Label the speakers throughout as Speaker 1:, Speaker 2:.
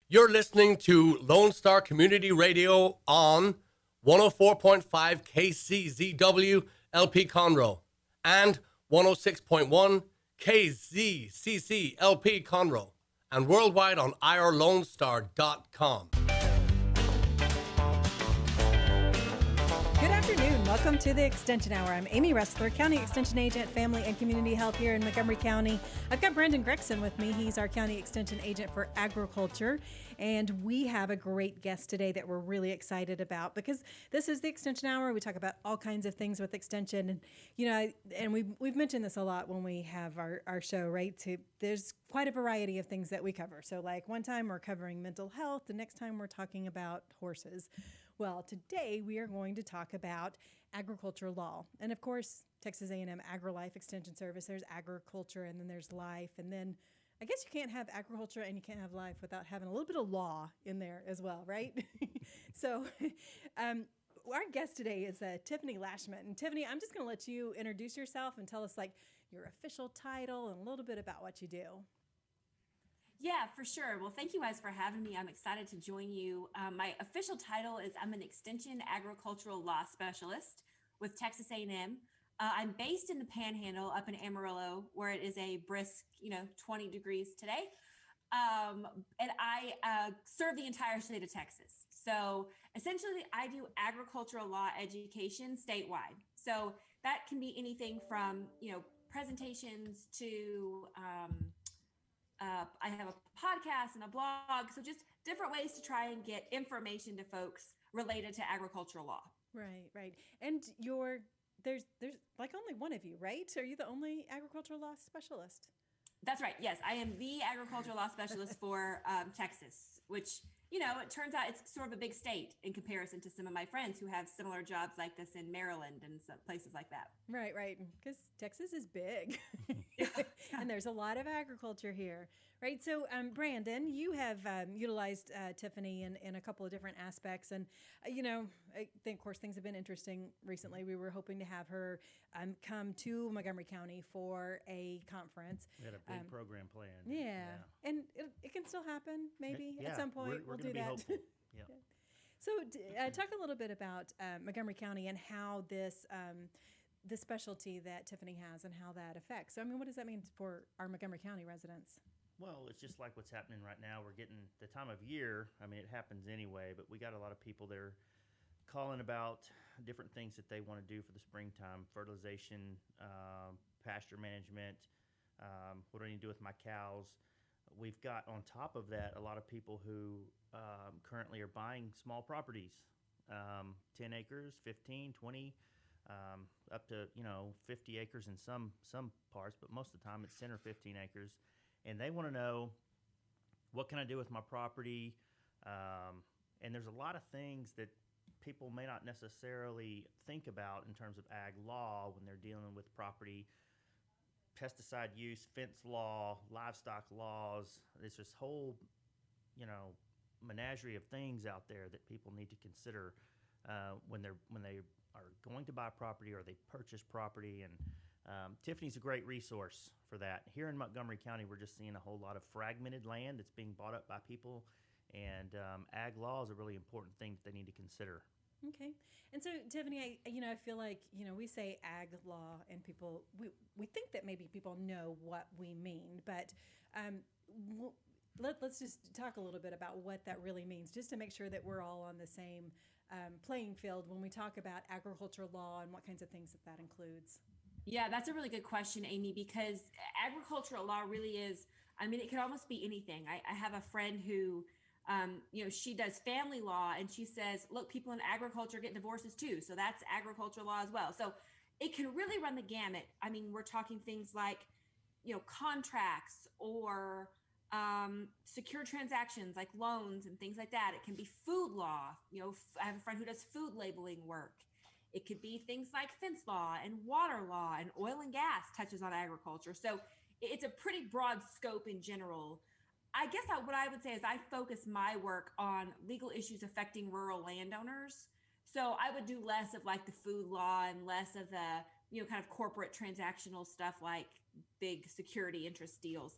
Speaker 1: You're listening to Lone Star Community Radio on 104.5 KCZW LP Conroe and 106.1 KZCC LP Conroe and worldwide on irlonestar.com.
Speaker 2: Good afternoon. Welcome to the Extension Hour. I'm Amy Ressler, County Extension Agent, Family and Community Health here in Montgomery County. I've got Brandon Gregson with me. He's our County Extension Agent for Agriculture. And we have a great guest today that we're really excited about because this is the Extension Hour. We talk about all kinds of things with Extension. And, you know, and we've mentioned this a lot when we have our show, right? There's quite a variety of things that we cover. So like one time we're covering mental health. The next time we're talking about horses. Well, today we are going to talk about agriculture law. And of course, Texas A&M AgriLife Extension Service, there's agriculture and then there's life. And then I guess you can't have agriculture and you can't have life without having a little bit of law in there as well, right? So our guest today is Tiffany Lashmet. And Tiffany, I'm just going to let you introduce yourself and tell us like your official title and a little bit about what you do.
Speaker 3: Yeah, for sure. Well, thank you guys for having me. I'm excited to join you. My official title is I'm an Extension Agricultural Law Specialist with Texas A&M. I'm based in the Panhandle up in Amarillo, where it is a brisk, 20 degrees today. And I serve the entire state of Texas. So essentially, I do agricultural law education statewide. So that can be anything from, presentations to I have a podcast and a blog, so just different ways to try and get information to folks related to agricultural law.
Speaker 2: Right. And there's like only one of you, right? Are you the only agricultural law specialist?
Speaker 3: That's right. Yes, I am the agricultural law specialist for Texas, which, it turns out it's sort of a big state in comparison to some of my friends who have similar jobs like this in Maryland and some places like that.
Speaker 2: Right. Because Texas is big and there's a lot of agriculture here. Right. So, Brandon, you have utilized Tiffany in a couple of different aspects. And, I think, of course, things have been interesting recently. We were hoping to have her come to Montgomery County for a conference.
Speaker 4: We had a big program planned.
Speaker 2: Yeah. And it can still happen, maybe, at some point.
Speaker 4: We're
Speaker 2: we'll do that.
Speaker 4: Hopeful. Yeah.
Speaker 2: So talk a little bit about Montgomery County and how this the specialty that Tiffany has and how that affects. So, what does that mean for our Montgomery County residents?
Speaker 4: Well, it's just like what's happening right now. We're getting the time of year. It happens anyway, but we got a lot of people that are calling about different things that they want to do for the springtime: fertilization, pasture management. What do I need to do with my cows? We've got on top of that a lot of people who currently are buying small properties, 10 acres, 15, 20, up to 50 acres in some parts, but most of the time it's 10 or 15 acres. And they want to know, what can I do with my property? And there's a lot of things that people may not necessarily think about in terms of ag law when they're dealing with property. Pesticide use, fence law, livestock laws. There's this whole, menagerie of things out there that people need to consider when they are going to buy property or they purchase property. And Tiffany's a great resource for that. Here in Montgomery County, we're just seeing a whole lot of fragmented land that's being bought up by people, and ag law is a really important thing that they need to consider.
Speaker 2: Okay. And so, Tiffany, I feel like, we say ag law and people, we think that maybe people know what we mean, but let's just talk a little bit about what that really means, just to make sure that we're all on the same playing field when we talk about agricultural law and what kinds of things that includes.
Speaker 3: Yeah, that's a really good question, Amy, because agricultural law really is, it could almost be anything. I have a friend who, she does family law, and she says, look, people in agriculture get divorces too. So that's agricultural law as well. So it can really run the gamut. We're talking things like, contracts or secure transactions like loans and things like that. It can be food law. I have a friend who does food labeling work. It could be things like fence law and water law, and oil and gas touches on agriculture. So it's a pretty broad scope in general. I guess what I would say is I focus my work on legal issues affecting rural landowners. So I would do less of like the food law and less of the, kind of corporate transactional stuff like big security interest deals.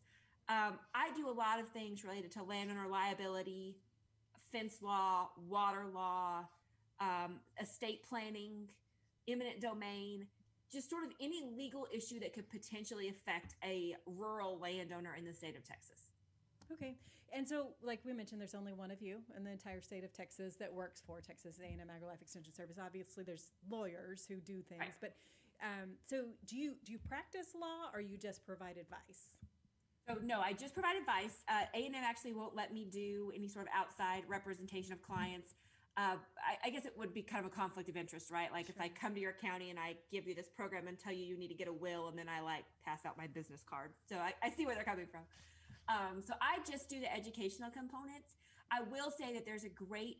Speaker 3: I do a lot of things related to landowner liability, fence law, water law, estate planning, eminent domain, just sort of any legal issue that could potentially affect a rural landowner in the state of Texas.
Speaker 2: Okay. And so, like we mentioned, there's only one of you in the entire state of Texas that works for Texas A&M AgriLife Extension Service. Obviously, there's lawyers who do things,
Speaker 3: Right.
Speaker 2: but so do you practice law, or you just provide advice?
Speaker 3: So no, I just provide advice. A&M actually won't let me do any sort of outside representation of clients. I guess it would be kind of a conflict of interest, right? Like if I come to your county and I give you this program and tell you need to get a will, and then I like pass out my business card. So I see where they're coming from. So I just do the educational components. I will say that there's a great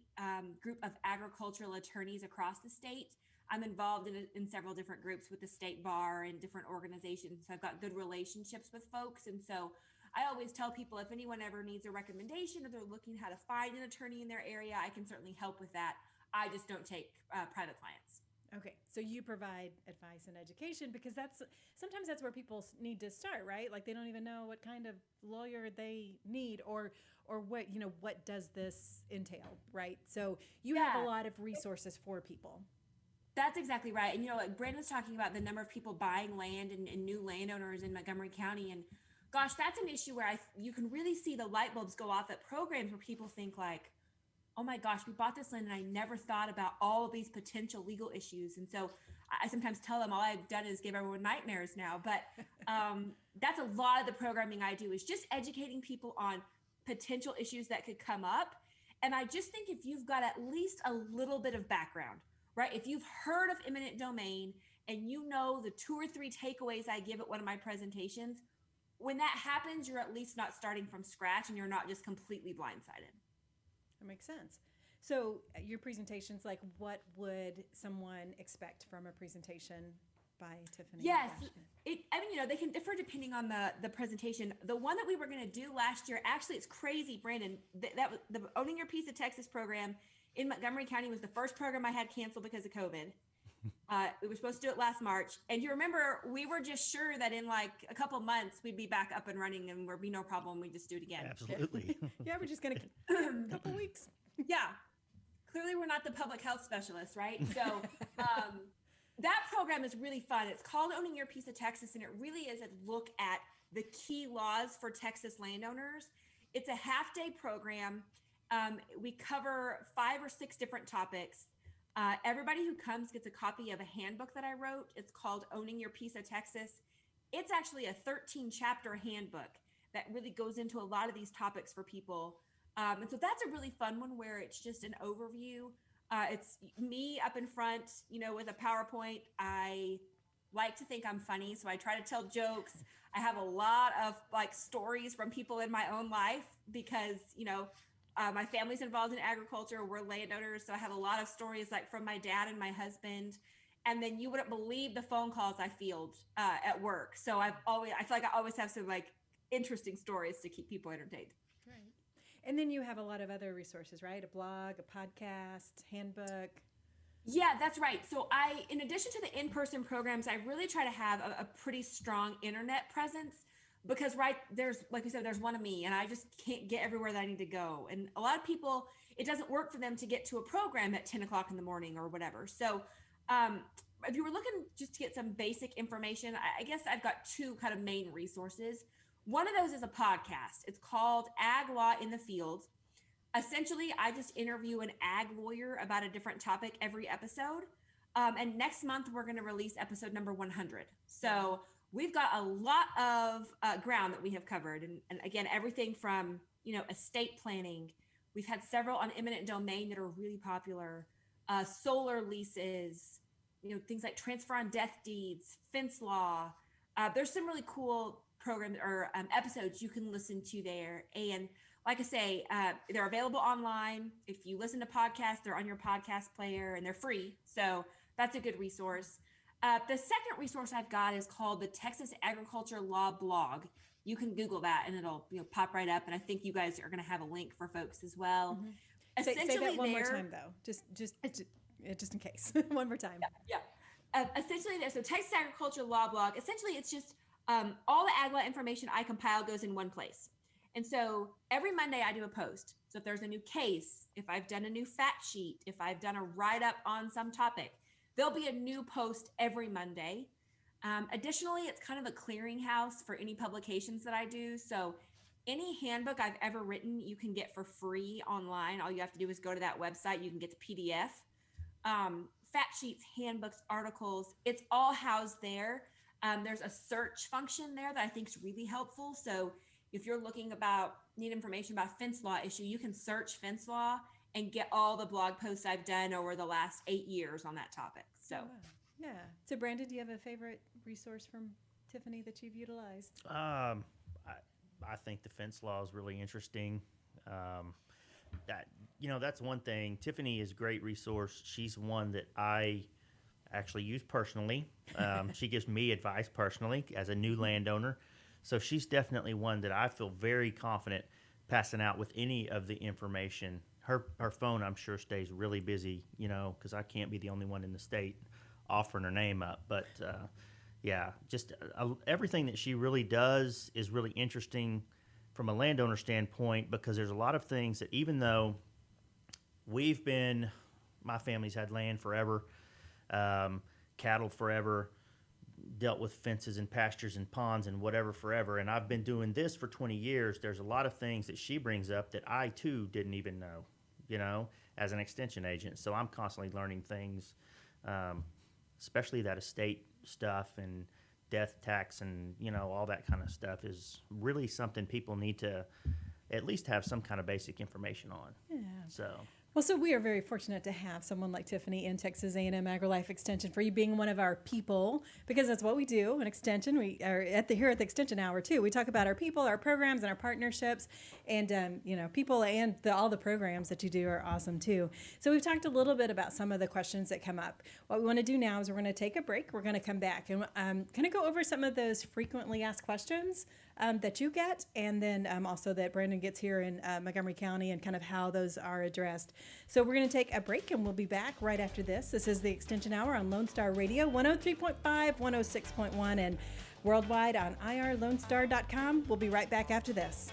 Speaker 3: group of agricultural attorneys across the state. I'm involved in several different groups with the state bar and different organizations. So I've got good relationships with folks. And so I always tell people if anyone ever needs a recommendation or they're looking how to find an attorney in their area, I can certainly help with that. I just don't take private clients.
Speaker 2: Okay, so you provide advice and education, because sometimes that's where people need to start, right? Like they don't even know what kind of lawyer they need, or what does this entail, right? So you have a lot of resources for people.
Speaker 3: That's exactly right. And like Brandon was talking about the number of people buying land and new landowners in Montgomery County, and gosh, that's an issue where you can really see the light bulbs go off at programs where people think like, oh my gosh, we bought this land and I never thought about all of these potential legal issues. And so I sometimes tell them all I've done is give everyone nightmares now. But that's a lot of the programming I do, is just educating people on potential issues that could come up. And I just think if you've got at least a little bit of background, right? If you've heard of eminent domain and you know the 2 or 3 takeaways I give at one of my presentations, when that happens, you're at least not starting from scratch and you're not just completely blindsided.
Speaker 2: That makes sense. So your presentations, like what would someone expect from a presentation by Tiffany?
Speaker 3: Yes. They can differ depending on the presentation. The one that we were going to do last year, actually, it's crazy, Brandon. That was the Owning Your Piece of Texas program in Montgomery County was the first program I had canceled because of COVID. We were supposed to do it last March. And you remember, we were just sure that in like a couple months, we'd be back up and running and there'd be no problem. We'd just do it again.
Speaker 4: Absolutely.
Speaker 2: Yeah, we're just going to a couple weeks.
Speaker 3: Yeah. Clearly, we're not the public health specialists, right? So that program is really fun. It's called Owning Your Piece of Texas, and it really is a look at the key laws for Texas landowners. It's a half-day program. We cover 5 or 6 different topics. Everybody who comes gets a copy of a handbook that I wrote. It's called Owning Your Piece of Texas. It's actually a 13-chapter handbook that really goes into a lot of these topics for people. And so that's a really fun one where it's just an overview. It's me up in front, with a PowerPoint. I like to think I'm funny, so I try to tell jokes. I have a lot of like stories from people in my own life because, my family's involved in agriculture. We're landowners. So I have a lot of stories like from my dad and my husband. And then you wouldn't believe the phone calls I field at work. So I feel like I always have some like interesting stories to keep people entertained.
Speaker 2: Right. And then you have a lot of other resources, right? A blog, a podcast, handbook.
Speaker 3: Yeah, that's right. So in addition to the in-person programs, I really try to have a pretty strong internet presence because there's, like we said, there's one of me and I just can't get everywhere that I need to go. And a lot of people, it doesn't work for them to get to a program at 10 o'clock in the morning or whatever. So if you were looking just to get some basic information, I guess I've got 2 kind of main resources. One of those is a podcast. It's called Ag Law in the Field. Essentially, I just interview an ag lawyer about a different topic every episode. And next month, we're going to release episode number 100. So we've got a lot of ground that we have covered. And again, everything from, estate planning. We've had several on eminent domain that are really popular. Solar leases, things like transfer on death deeds, fence law. There's some really cool programs or episodes you can listen to there. And like I say, they're available online. If you listen to podcasts, they're on your podcast player and they're free. So that's a good resource. The second resource I've got is called the Texas Agriculture Law Blog. You can Google that and it'll pop right up. And I think you guys are going to have a link for folks as well.
Speaker 2: Mm-hmm. Say that one more time though, just in case. One more time.
Speaker 3: Yeah. Essentially, so Texas Agriculture Law Blog. Essentially, it's just all the ag law information I compile goes in one place. And so every Monday I do a post. So if there's a new case, if I've done a new fact sheet, if I've done a write-up on some topic, there'll be a new post every Monday. Additionally, it's kind of a clearinghouse for any publications that I do. So any handbook I've ever written, you can get for free online. All you have to do is go to that website. You can get the PDF. Fact sheets, handbooks, articles, it's all housed there. There's a search function there that I think is really helpful. So if you're need information about fence law issue, you can search fence law and get all the blog posts I've done over the last 8 years on that topic. So,
Speaker 2: yeah. So, Brandon, do you have a favorite resource from Tiffany that you've utilized?
Speaker 4: I think the fence law is really interesting. That's one thing. Tiffany is a great resource. She's one that I actually use personally. She gives me advice personally as a new landowner. So she's definitely one that I feel very confident passing out with any of the information. Her phone, I'm sure, stays really busy, because I can't be the only one in the state offering her name up. But, everything that she really does is really interesting from a landowner standpoint, because there's a lot of things that, even though my family's had land forever, cattle forever, dealt with fences and pastures and ponds and whatever forever, and I've been doing this for 20 years, there's a lot of things that she brings up that I too didn't even know, as an extension agent. So I'm constantly learning things, especially that estate stuff and death tax and, all that kind of stuff is really something people need to at least have some kind of basic information on.
Speaker 2: Yeah.
Speaker 4: So
Speaker 2: we are very fortunate to have someone like Tiffany in Texas A&M AgriLife Extension for you being one of our people, because that's what we do in Extension. We are here at the Extension Hour too. We talk about our people, our programs, and our partnerships, and people and all the programs that you do are awesome too. So we've talked a little bit about some of the questions that come up. What we want to do now is we're going to take a break. We're going to come back and kind of go over some of those frequently asked questions that you get, and then also that Brandon gets here in Montgomery County, and kind of how those are addressed. So we're going to take a break, and we'll be back right after this. This is the Extension Hour on Lone Star Radio, 103.5, 106.1, and worldwide on irlonestar.com. We'll be right back after this.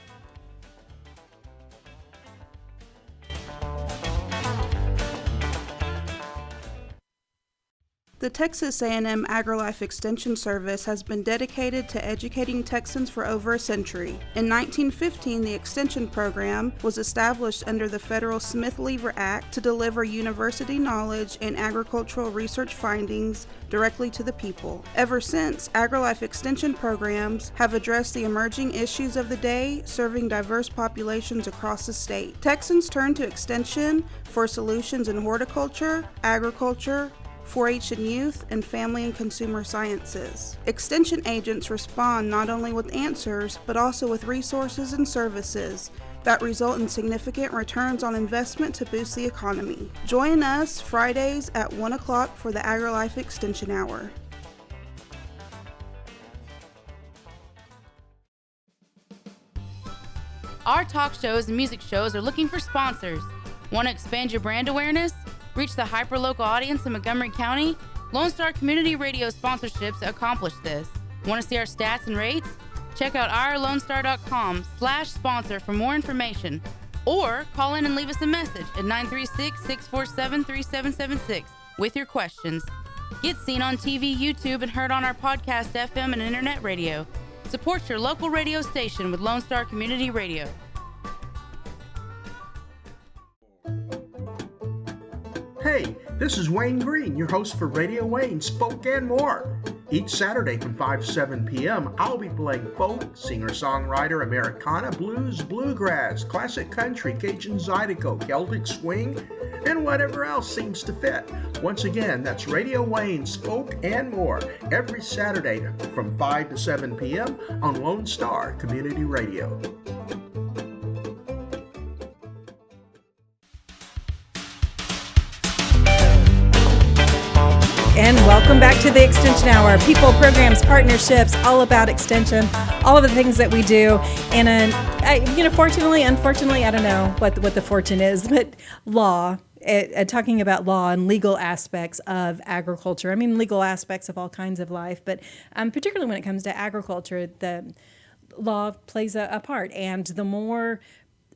Speaker 5: The Texas A&M AgriLife Extension Service has been dedicated to educating Texans for over a century. In 1915, the Extension Program was established under the federal Smith-Lever Act to deliver university knowledge and agricultural research findings directly to the people. Ever since, AgriLife Extension programs have addressed the emerging issues of the day, serving diverse populations across the state. Texans turn to Extension for solutions in horticulture, agriculture, 4-H and youth, and family and consumer sciences. Extension agents respond not only with answers, but also with resources and services that result in significant returns on investment to boost the economy. Join us Fridays at 1 o'clock for the AgriLife Extension Hour.
Speaker 6: Our talk shows and music shows are looking for sponsors. Want to expand your brand awareness? Reach the hyper-local audience in Montgomery County? Lone Star Community Radio sponsorships accomplish this. Want to see our stats and rates? Check out irlonestar.com/sponsor for more information. Or call in and leave us a message at 936-647-3776 with your questions. Get seen on TV, YouTube, and heard on our podcast, FM, and internet radio. Support your local radio station with Lone Star Community Radio.
Speaker 7: Hey, this is Wayne Green, your host for Radio Wayne, Spoke and More. Each Saturday from 5 to 7 p.m., I'll be playing folk, singer-songwriter, Americana, blues, bluegrass, classic country, Cajun Zydeco, Celtic swing, and whatever else seems to fit. Once again, that's Radio Wayne, Spoke and More, every Saturday from 5 to 7 p.m. on Lone Star Community Radio.
Speaker 2: And welcome back to the Extension Hour. People, programs, partnerships, all about extension, all of the things that we do. And fortunately, unfortunately, I don't know what the fortune is, but law talking about law and legal aspects of agriculture. I mean, legal aspects of all kinds of life, but particularly when it comes to agriculture, the law plays a part. And the more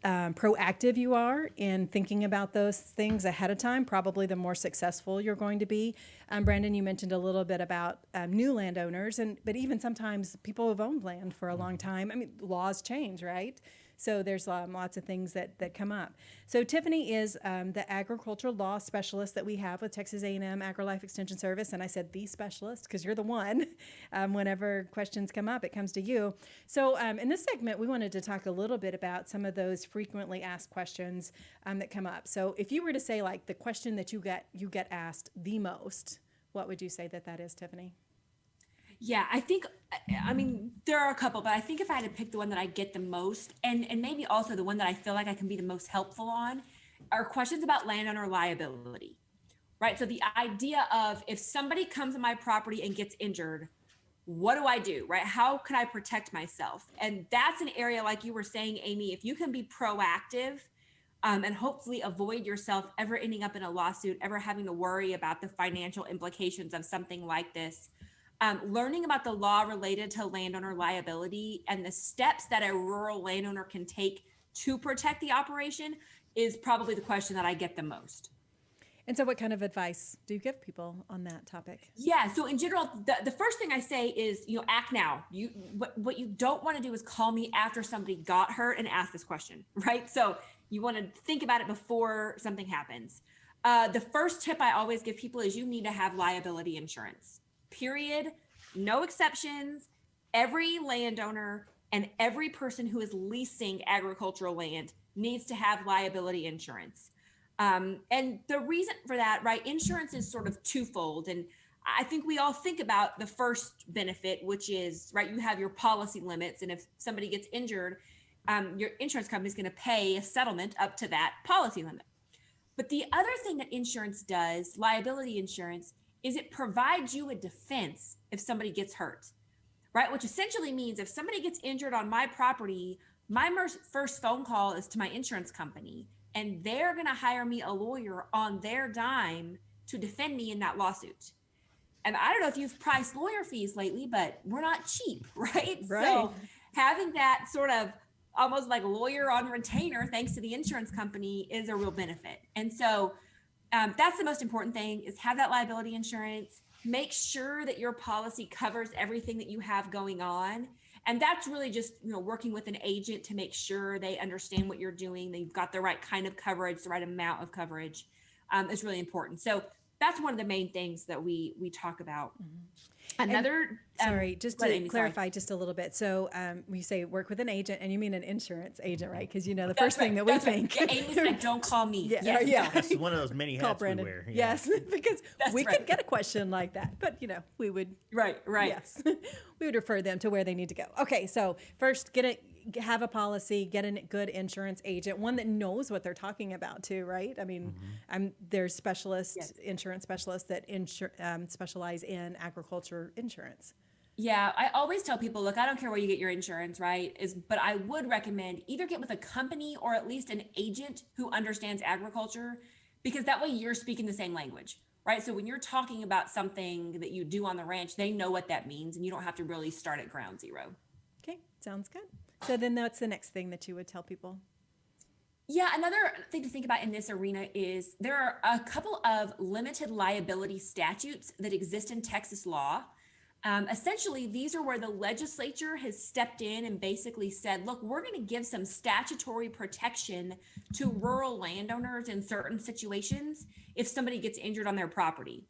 Speaker 2: proactive you are in thinking about those things ahead of time, probably the more successful you're going to be. Brandon, you mentioned a little bit about new landowners, but even sometimes people have owned land for a long time. I mean, laws change, right? So there's lots of things that come up. So Tiffany is the agricultural law specialist that we have with Texas A&M AgriLife Extension Service. And I said the specialist because you're the one. Whenever questions come up, it comes to you. So in this segment, we wanted to talk a little bit about some of those frequently asked questions that come up. So if you were to say like the question that you get asked the most, what would you say that is, Tiffany?
Speaker 3: Yeah, I mean, there are a couple, but I think if I had to pick the one that I get the most, and maybe also the one that I feel like I can be the most helpful on, are questions about landowner liability, right? So the idea of if somebody comes on my property and gets injured, what do I do, right? How can I protect myself? And that's an area, like you were saying, Amy, if you can be proactive and hopefully avoid yourself ever ending up in a lawsuit, ever having to worry about the financial implications of something like this. Learning about the law related to landowner liability and the steps that a rural landowner can take to protect the operation is probably the question that I get the most.
Speaker 2: And so what kind of advice do you give people on that topic?
Speaker 3: Yeah, so in general, the first thing I say is, act now. What you don't want to do is call me after somebody got hurt and ask this question, right? So you want to think about it before something happens. The first tip I always give people is you need to have liability insurance. Period. No exceptions. Every landowner and every person who is leasing agricultural land needs to have liability insurance. And the reason for that, right, insurance is sort of twofold. And I think we all think about the first benefit, which is, right, you have your policy limits. And if somebody gets injured, your insurance company is going to pay a settlement up to that policy limit. But the other thing that insurance does, liability insurance, is it provides you a defense if somebody gets hurt, right? Which essentially means if somebody gets injured on my property, my first phone call is to my insurance company, and they're going to hire me a lawyer on their dime to defend me in that lawsuit. And I don't know if you've priced lawyer fees lately, but we're not cheap, right? So having that sort of almost like lawyer on retainer, thanks to the insurance company, is a real benefit. And so that's the most important thing, is have that liability insurance. Make sure that your policy covers everything that you have going on. And that's really just, working with an agent to make sure they understand what you're doing. They've got the right kind of coverage, the right amount of coverage is really important. So that's one of the main things that we talk about. Another,
Speaker 2: just to clarify just a little bit. So you say work with an agent, and you mean an insurance agent, right? Because the first thing that we think.
Speaker 3: Yeah, Amy said, don't call me.
Speaker 2: Yeah.
Speaker 4: It's one of those many hats we wear. Yeah.
Speaker 2: Yes, because we could get a question like that, but we would.
Speaker 3: Right.
Speaker 2: Yes, we would refer them to where they need to go. Okay, so first have a policy, get a good insurance agent, one that knows what they're talking about too, right? I mean, there's insurance specialists that specialize in agriculture insurance.
Speaker 3: Yeah, I always tell people, look, I don't care where you get your insurance, right? But I would recommend either get with a company or at least an agent who understands agriculture, because that way you're speaking the same language, right? So when you're talking about something that you do on the ranch, they know what that means, and you don't have to really start at ground zero.
Speaker 2: Okay, sounds good. So then that's the next thing that you would tell people.
Speaker 3: Yeah, another thing to think about in this arena is there are a couple of limited liability statutes that exist in Texas law. Essentially, these are where the legislature has stepped in and basically said, look, we're going to give some statutory protection to rural landowners in certain situations if somebody gets injured on their property.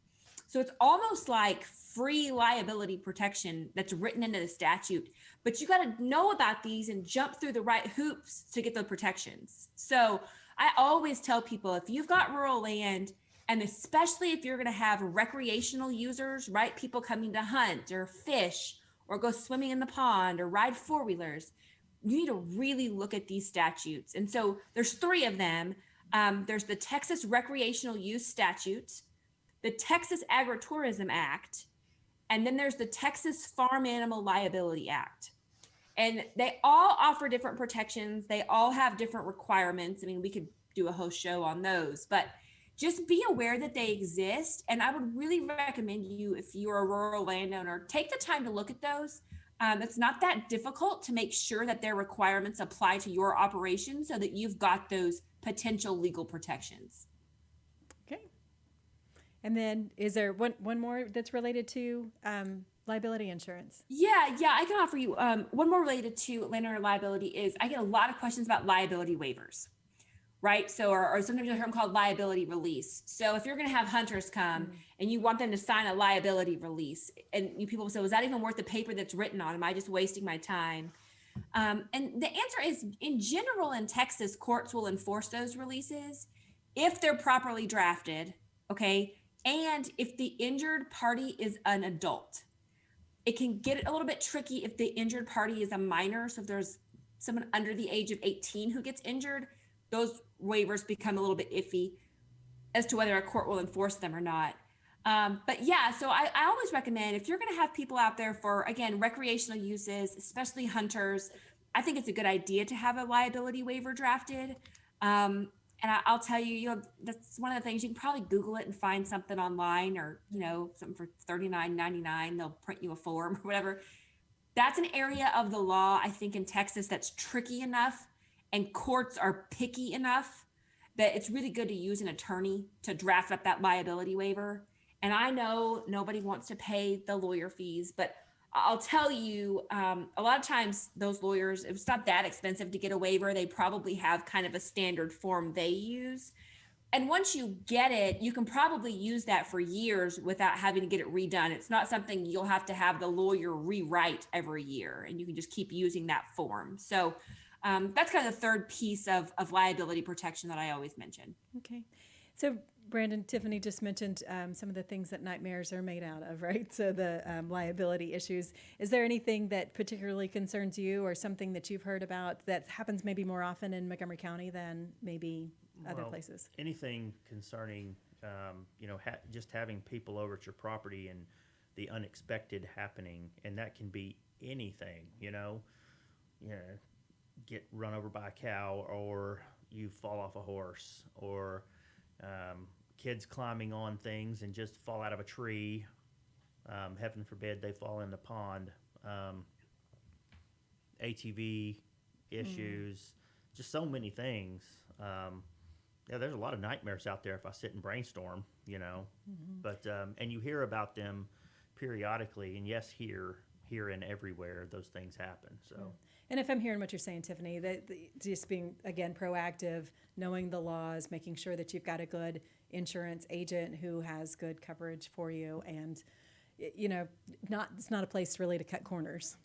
Speaker 3: So it's almost like free liability protection that's written into the statute, but you got to know about these and jump through the right hoops to get the protections. So I always tell people, if you've got rural land, and especially if you're going to have recreational users, right? People coming to hunt or fish or go swimming in the pond or ride four-wheelers, you need to really look at these statutes. And so there's three of them. There's the Texas Recreational Use Statute, the Texas Agritourism Act, and then there's the Texas Farm Animal Liability Act. And they all offer different protections. They all have different requirements. I mean, we could do a whole show on those, but just be aware that they exist. And I would really recommend you, if you're a rural landowner, take the time to look at those. It's not that difficult to make sure that their requirements apply to your operation so that you've got those potential legal protections.
Speaker 2: Okay. And then is there one more that's related to liability insurance?
Speaker 3: Yeah, I can offer you one more related to landowner liability. Is I get a lot of questions about liability waivers, right? So, or sometimes you'll hear them called liability release. So if you're going to have hunters come and you want them to sign a liability release, and people will say, was that even worth the paper that's written on? Am I just wasting my time? And the answer is, in general, in Texas, courts will enforce those releases if they're properly drafted, okay? And if the injured party is an adult. It can get a little bit tricky if the injured party is a minor. So if there's someone under the age of 18 who gets injured, those waivers become a little bit iffy as to whether a court will enforce them or not. But yeah, so I always recommend, if you're going to have people out there for, again, recreational uses, especially hunters, I think it's a good idea to have a liability waiver drafted. And I'll tell you, that's one of the things. You can probably Google it and find something online, or, something for $39.99. They'll print you a form or whatever. That's an area of the law, I think, in Texas that's tricky enough, and courts are picky enough that it's really good to use an attorney to draft up that liability waiver. And I know nobody wants to pay the lawyer fees, but I'll tell you, a lot of times those lawyers, it's not that expensive to get a waiver. They probably have kind of a standard form they use. And once you get it, you can probably use that for years without having to get it redone. It's not something you'll have to have the lawyer rewrite every year, and you can just keep using that form. So that's kind of the third piece of liability protection that I always mention.
Speaker 2: Okay. So Brandon, Tiffany just mentioned some of the things that nightmares are made out of, right? So the liability issues. Is there anything that particularly concerns you, or something that you've heard about that happens maybe more often in Montgomery County than maybe other places?
Speaker 4: Anything concerning, just having people over at your property and the unexpected happening, and that can be anything, get run over by a cow, or you fall off a horse, or kids climbing on things and just fall out of a tree. Heaven forbid they fall in the pond. ATV issues, just so many things. There's a lot of nightmares out there if I sit and brainstorm, but, and you hear about them periodically, and yes, here and everywhere, those things happen. So.
Speaker 2: And if I'm hearing what you're saying, Tiffany, that just being, again, proactive, knowing the laws, making sure that you've got a good insurance agent who has good coverage for you, and it's not a place really to cut corners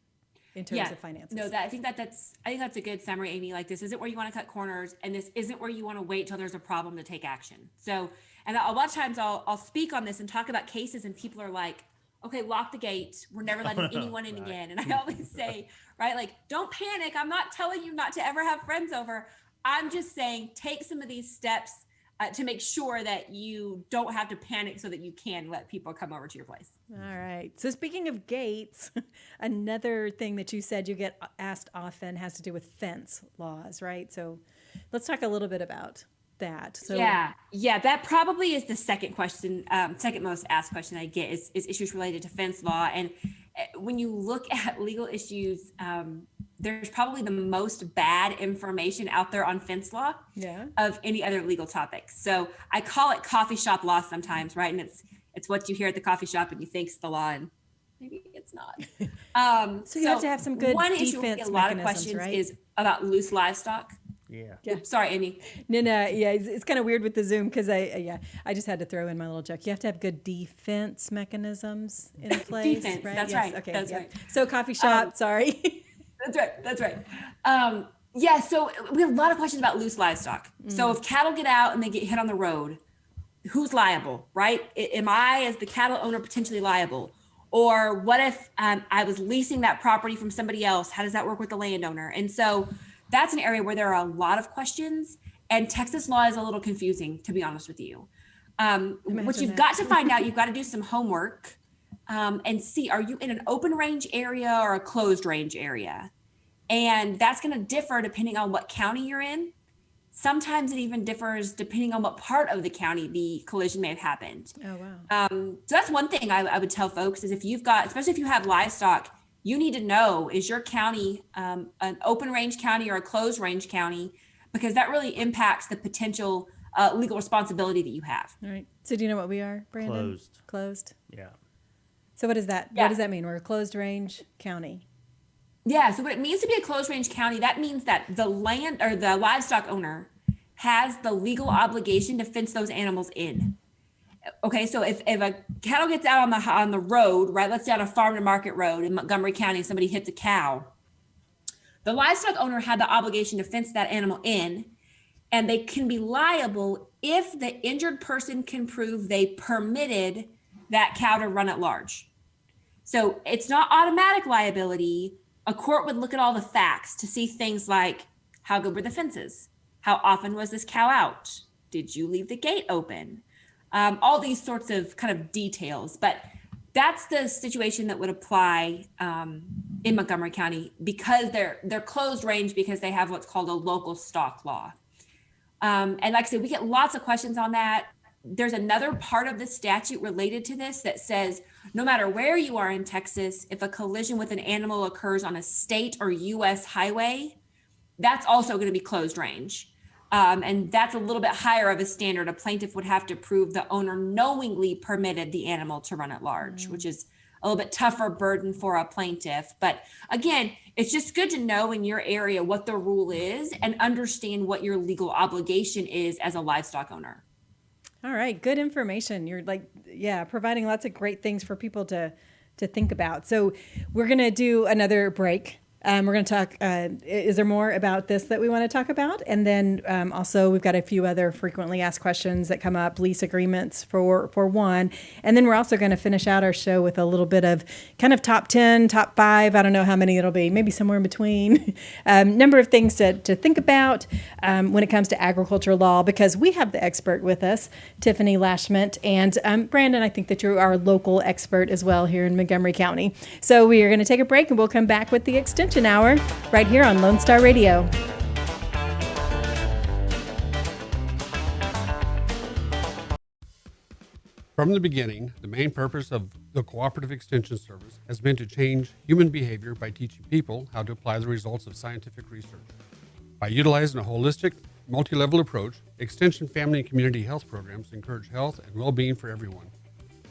Speaker 2: in terms of finances.
Speaker 3: No, I think that's a good summary, Amy. Like, this isn't where you want to cut corners, and this isn't where you want to wait till there's a problem to take action. So, and a lot of times I'll speak on this and talk about cases, and people are like, okay, lock the gate. We're never letting anyone in again. And I always say, right, like, don't panic. I'm not telling you not to ever have friends over. I'm just saying, take some of these steps to make sure that you don't have to panic, so that you can let people come over to your place.
Speaker 2: All right. So speaking of gates, another thing that you said you get asked often has to do with fence laws, right? So let's talk a little bit about that. So
Speaker 3: yeah, that probably is the second question, second most asked question I get is issues related to fence law. And when you look at legal issues, there's probably the most bad information out there on fence law of any other legal topic. So I call it coffee shop law sometimes, right? And it's what you hear at the coffee shop and you think it's the law, and maybe it's not.
Speaker 2: So you have to have some good
Speaker 3: one
Speaker 2: defense
Speaker 3: issue we get a lot of questions, right? Is about loose livestock.
Speaker 2: Yeah.
Speaker 3: Oops, sorry, Amy.
Speaker 2: No. Yeah, it's kind of weird with the Zoom because I just had to throw in my little joke. You have to have good defense mechanisms in place.
Speaker 3: Defense,
Speaker 2: right?
Speaker 3: that's
Speaker 2: yes.
Speaker 3: right.
Speaker 2: Okay,
Speaker 3: that's right.
Speaker 2: So coffee shop, sorry.
Speaker 3: That's right. So we have a lot of questions about loose livestock. So if cattle get out and they get hit on the road, who's liable, right? Am I, as the cattle owner, potentially liable? Or what if I was leasing that property from somebody else? How does that work with the landowner? And so that's an area where there are a lot of questions, and Texas law is a little confusing, to be honest with you. What you've got to find out, you've got to do some homework and see, are you in an open range area or a closed range area? And that's going to differ depending on what county you're in. Sometimes it even differs depending on what part of the county the collision may have happened.
Speaker 2: Oh, wow.
Speaker 3: So that's one thing I would tell folks is if you've got, especially if you have livestock, you need to know, is your county an open range county or a closed range county? Because that really impacts the potential legal responsibility that you have.
Speaker 2: All right. So do you know what we are, Brandon?
Speaker 4: Closed.
Speaker 2: Closed.
Speaker 4: Yeah.
Speaker 2: So what is that?
Speaker 3: Yeah.
Speaker 2: What does that mean? We're a closed range county.
Speaker 3: Yeah. So what it means to be a closed range county, that means that the land or the livestock owner has the legal obligation to fence those animals in. Okay, so if a cattle gets out on the road, right? Let's say on a farm to market road in Montgomery County, somebody hits a cow. The livestock owner had the obligation to fence that animal in, and they can be liable if the injured person can prove they permitted that cow to run at large. So it's not automatic liability. A court would look at all the facts to see things like how good were the fences? How often was this cow out? Did you leave the gate open? All these sorts of kind of details, but that's the situation that would apply in Montgomery County because they're closed range because they have what's called a local stock law. And like I said, we get lots of questions on that. There's another part of the statute related to this that says no matter where you are in Texas, if a collision with an animal occurs on a state or U.S. highway, that's also going to be closed range. And that's a little bit higher of a standard. A plaintiff would have to prove the owner knowingly permitted the animal to run at large, which is a little bit tougher burden for a plaintiff. But again, it's just good to know in your area what the rule is and understand what your legal obligation is as a livestock owner.
Speaker 2: All right, good information. You're providing lots of great things for people to think about. So we're going to do another break. We're going to talk, is there more about this that we want to talk about? And then also we've got a few other frequently asked questions that come up, lease agreements for one. And then we're also going to finish out our show with a little bit of kind of top 10, top 5. I don't know how many it'll be, maybe somewhere in between. Number of things to think about when it comes to agriculture law, because we have the expert with us, Tiffany Lashmet. And Brandon, I think that you're our local expert as well here in Montgomery County. So we are going to take a break and we'll come back with the extension hour right here on Lone Star Radio.
Speaker 8: From the beginning, the main purpose of the Cooperative Extension Service has been to change human behavior by teaching people how to apply the results of scientific research. By utilizing a holistic, multi-level approach, Extension family and community health programs encourage health and well-being for everyone,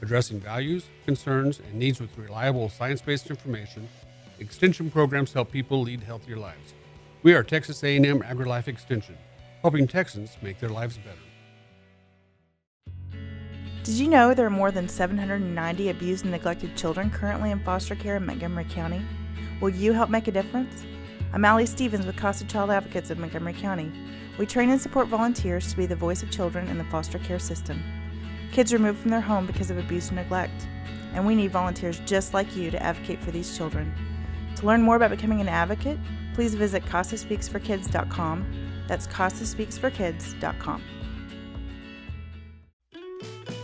Speaker 8: addressing values, concerns, and needs with reliable science-based information. Extension programs help people lead healthier lives. We are Texas A&M AgriLife Extension, helping Texans make their lives better.
Speaker 9: Did you know there are more than 790 abused and neglected children currently in foster care in Montgomery County? Will you help make a difference? I'm Allie Stevens with Casa Child Advocates of Montgomery County. We train and support volunteers to be the voice of children in the foster care system. Kids are removed from their home because of abuse and neglect, and we need volunteers just like you to advocate for these children. To learn more about becoming an advocate, please visit CasaSpeaksForKids.com. That's CasaSpeaksForKids.com.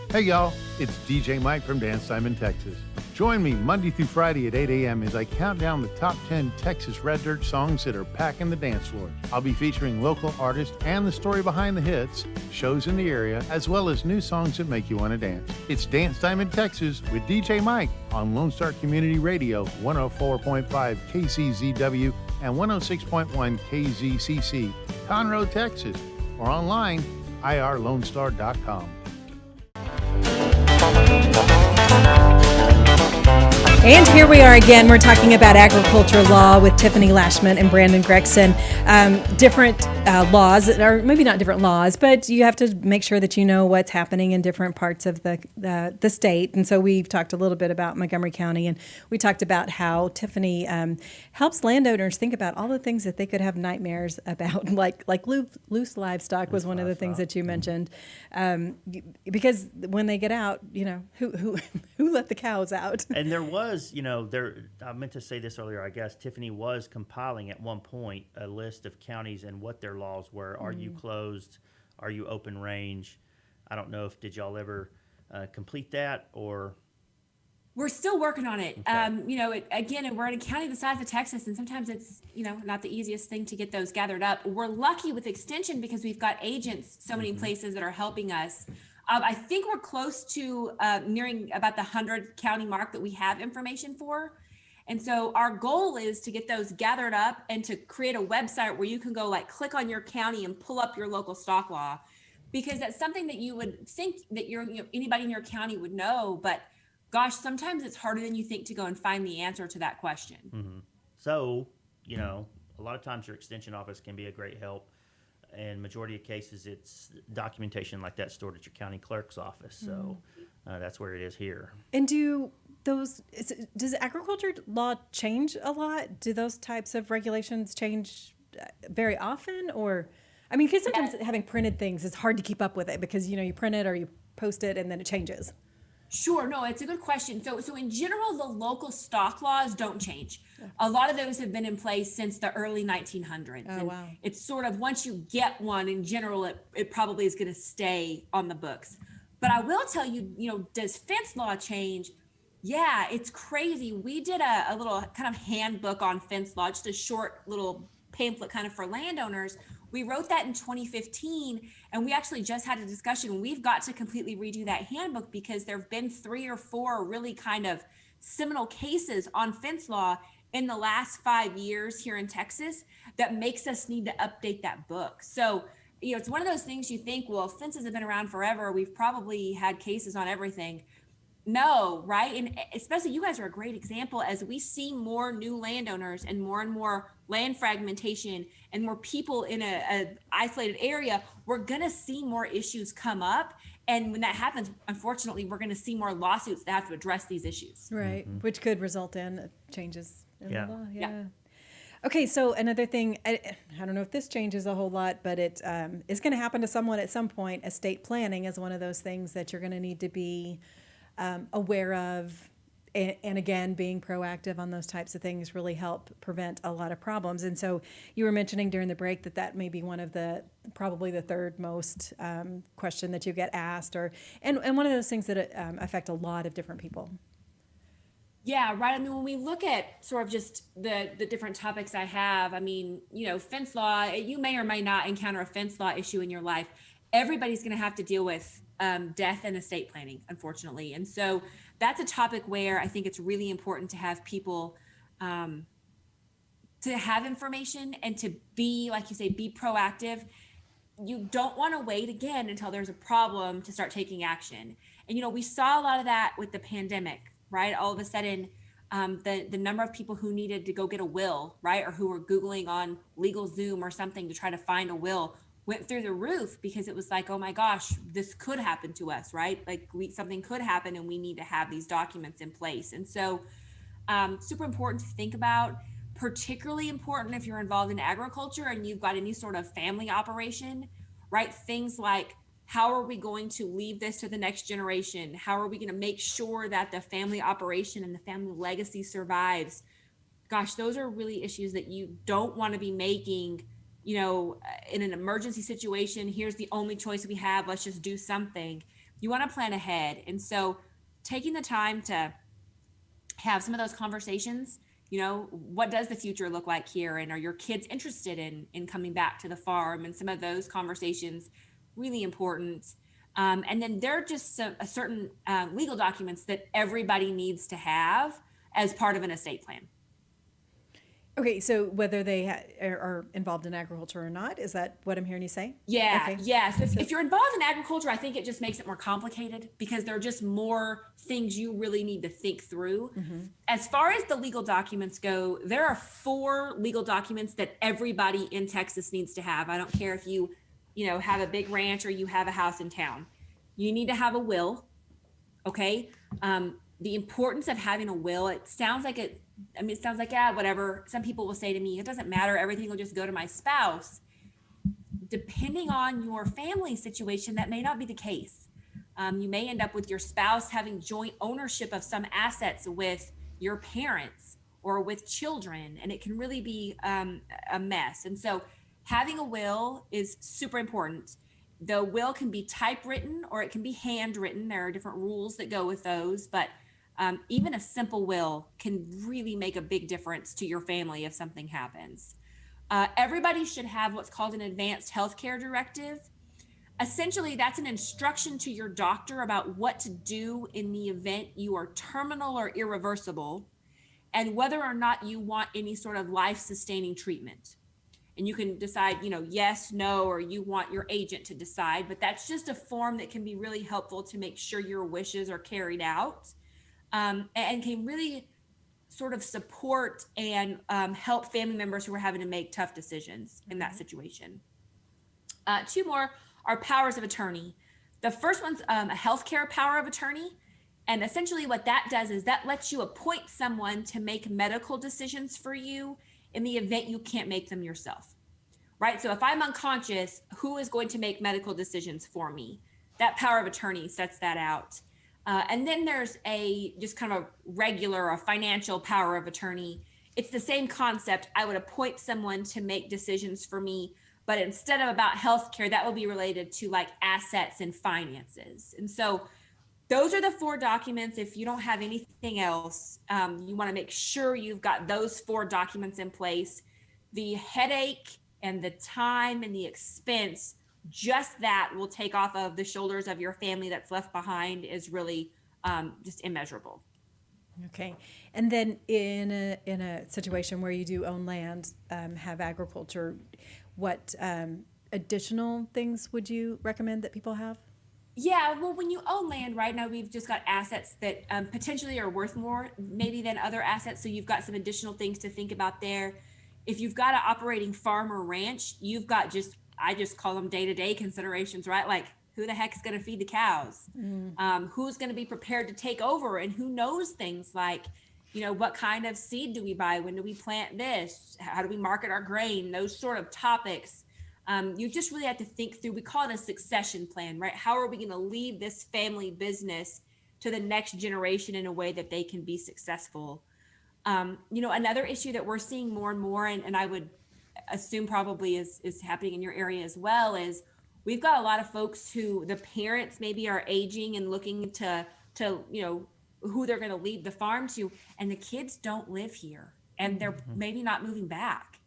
Speaker 10: Hey y'all, it's DJ Mike from Dance Time in Texas. Join me Monday through Friday at 8 a.m. as I count down the top 10 Texas Red Dirt songs that are packing the dance floor. I'll be featuring local artists and the story behind the hits, shows in the area, as well as new songs that make you want to dance. It's Dance Time in Texas with DJ Mike on Lone Star Community Radio, 104.5 KCZW and 106.1 KZCC, Conroe, Texas, or online, irlonestar.com.
Speaker 2: And here we are again. We're talking about agriculture law with Tiffany Lashmet and Brandon Gregson. Different laws, or maybe not different laws, but you have to make sure that you know what's happening in different parts of the state. And so we've talked a little bit about Montgomery County, and we talked about how Tiffany helps landowners think about all the things that they could have nightmares about, like loose livestock was one of the things that you mentioned. Because when they get out, you know, who let the cows out?
Speaker 4: And there was, I meant to say this earlier, I guess, Tiffany was compiling at one point a list of counties and what their laws were. Are you closed? Are you open range? I don't know did y'all ever complete that or?
Speaker 3: We're still working on it. Okay. Again, and we're in a county the size of Texas, and sometimes it's, not the easiest thing to get those gathered up. We're lucky with extension because we've got agents so many places that are helping us. I think we're close to nearing about the 100 county mark that we have information for. And so our goal is to get those gathered up and to create a website where you can go click on your county and pull up your local stock law, because that's something that you would think that anybody in your county would know, but gosh, sometimes it's harder than you think to go and find the answer to that question.
Speaker 4: Mm-hmm. So, a lot of times your extension office can be a great help. And majority of cases, it's documentation like that stored at your county clerk's office. So that's where it is here.
Speaker 2: And does agriculture law change a lot? Do those types of regulations change very often? Or, because sometimes having printed things is hard to keep up with it because, you print it or you post it and then it changes.
Speaker 3: Sure. No, it's a good question. So in general, the local stock laws don't change. A lot of those have been in place since the early 1900s.
Speaker 2: Oh, wow.
Speaker 3: It's sort of, once you get one, in general, it probably is going to stay on the books. But I will tell you, does fence law change? Yeah, it's crazy. We did a little kind of handbook on fence law, just a short little pamphlet kind of for landowners. We wrote that in 2015, and we actually just had a discussion. We've got to completely redo that handbook because there have been 3 or 4 really kind of seminal cases on fence law in the last 5 years here in Texas that makes us need to update that book. So, it's one of those things you think, well, fences have been around forever. We've probably had cases on everything. No, right? And especially you guys are a great example. As we see more new landowners and more land fragmentation and more people in a isolated area, we're going to see more issues come up. And when that happens, unfortunately, we're going to see more lawsuits that have to address these issues.
Speaker 2: Right, which could result in changes in the law.
Speaker 3: Yeah.
Speaker 2: Okay, so another thing, I don't know if this changes a whole lot, but it is going to happen to someone at some point. Estate planning is one of those things that you're going to need to be aware of, and again, being proactive on those types of things really help prevent a lot of problems. And so you were mentioning during the break that may be one of probably the third most question that you get asked, and one of those things that affect a lot of different people.
Speaker 3: Yeah, right. When we look at sort of just the different topics I have, fence law, you may or may not encounter a fence law issue in your life. Everybody's going to have to deal with death and estate planning, unfortunately. And so that's a topic where I think it's really important to have people to have information and to be, like you say, be proactive. You don't want to wait again until there's a problem to start taking action. And, we saw a lot of that with the pandemic, right? All of a sudden, the number of people who needed to go get a will, right? Or who were Googling on LegalZoom or something to try to find a will went through the roof because it was like, oh my gosh, this could happen to us, right? Something could happen and we need to have these documents in place. And so super important to think about, particularly important if you're involved in agriculture and you've got any sort of family operation, right? Things like, how are we going to leave this to the next generation? How are we going to make sure that the family operation and the family legacy survives? Gosh, those are really issues that you don't want to be making, in an emergency situation. Here's the only choice we have. Let's just do something. You want to plan ahead. And so taking the time to have some of those conversations, what does the future look like here? And are your kids interested in coming back to the farm? And some of those conversations, really important. And then there are just a certain legal documents that everybody needs to have as part of an estate plan.
Speaker 2: Okay, so whether they are involved in agriculture or not, is that what I'm hearing you say?
Speaker 3: Yeah,
Speaker 2: okay.
Speaker 3: Yeah. So if you're involved in agriculture, I think it just makes it more complicated because there are just more things you really need to think through. Mm-hmm. As far as the legal documents go, there are 4 legal documents that everybody in Texas needs to have. I don't care if you have a big ranch or you have a house in town. You need to have a will, okay? The importance of having a will, it sounds like, whatever. Some people will say to me, it doesn't matter, everything will just go to my spouse. Depending on your family situation, that may not be the case. You may end up with your spouse having joint ownership of some assets with your parents or with children, and it can really be a mess. And so having a will is super important. The will can be typewritten or it can be handwritten. There are different rules that go with those, but Even a simple will can really make a big difference to your family if something happens. Everybody should have what's called an advanced healthcare directive. Essentially, that's an instruction to your doctor about what to do in the event you are terminal or irreversible, and whether or not you want any sort of life-sustaining treatment. And you can decide, yes, no, or you want your agent to decide, but that's just a form that can be really helpful to make sure your wishes are carried out, and can really sort of support and help family members who are having to make tough decisions in that situation. Two more are powers of attorney. The first one's a healthcare power of attorney. And essentially what that does is that lets you appoint someone to make medical decisions for you in the event you can't make them yourself, right? So if I'm unconscious, who is going to make medical decisions for me? That power of attorney sets that out. And then there's a just kind of regular, a financial power of attorney. It's the same concept. I would appoint someone to make decisions for me, but instead of about healthcare, that will be related to like assets and finances. And so those are the 4 documents. If you don't have anything else, you want to make sure you've got those 4 documents in place. The headache and the time and the expense, just that will take off of the shoulders of your family that's left behind is really just immeasurable.
Speaker 2: Okay. And then in a situation where you do own land, have agriculture, what additional things would you recommend that people have?
Speaker 3: Yeah, well, when you own land right now, we've just got assets that potentially are worth more maybe than other assets. So you've got some additional things to think about there. If you've got an operating farm or ranch, you've got I just call them day-to-day considerations, right? Like who the heck is going to feed the cows? Who's going to be prepared to take over? And who knows things like, what kind of seed do we buy? When do we plant this? How do we market our grain? Those sort of topics. You just really have to think through, we call it a succession plan, right? How are we going to leave this family business to the next generation in a way that they can be successful? Another issue that we're seeing more and more, and I would assume probably is happening in your area as well, is we've got a lot of folks who the parents maybe are aging and looking to who they're going to leave the farm to, and the kids don't live here and they're maybe not moving back.